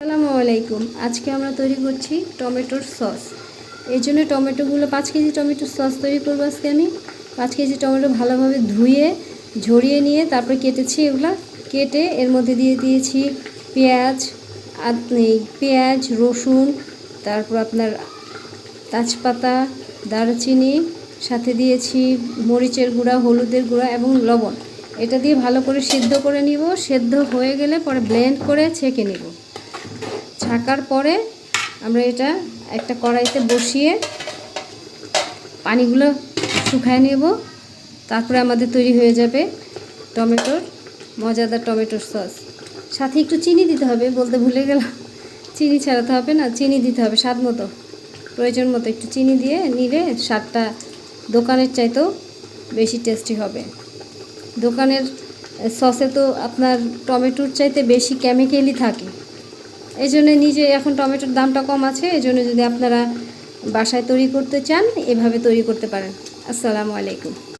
আসসালামু আলাইকুম। আজকে আমরা তৈরি করছি টমেটোর সস। এই জন্য টমেটোগুলো 5 কেজি টমেটোর সস তৈরি করবো আজকে আমি। 5 কেজি টমেটো ভালোভাবে ধুয়ে ঝরিয়ে নিয়ে তারপরে কেটেছি। এগুলো কেটে এর মধ্যে দিয়ে দিয়েছি পেঁয়াজ, রসুন, তারপর আপনার তেজপাতা, দারুচিনি, সাথে দিয়েছি মরিচের গুঁড়া, হলুদের গুঁড়া এবং লবণ। এটা দিয়ে ভালো করে সিদ্ধ করে নিব। সেদ্ধ হয়ে গেলে পরে ব্লেন্ড করে ছেঁকে নিব। ছাকার পরে আমরা এটা একটা কড়াইতে বসিয়ে পানিগুলো শুকায় নেব। তারপরে আমাদের তৈরি হয়ে যাবে মজাদার টমেটোর সস। সাথে একটু চিনি দিতে হবে, বলতে ভুলে গেলাম। চিনি ছাড়াতে হবে না, চিনি দিতে হবে স্বাদ মতো, প্রয়োজন মতো একটু চিনি দিয়ে নিলে স্বাদটা দোকানের চাইতেও বেশি টেস্টি হবে। দোকানের সসে তো আপনার টমেটোর চাইতে বেশি কেমিক্যালই থাকে। এই জন্য নিজে এখন টমেটোর দামটা কম আছে, এই জন্য যদি আপনারা বাসায় তৈরি করতে চান এভাবে তৈরি করতে পারেন। আসসালামু আলাইকুম।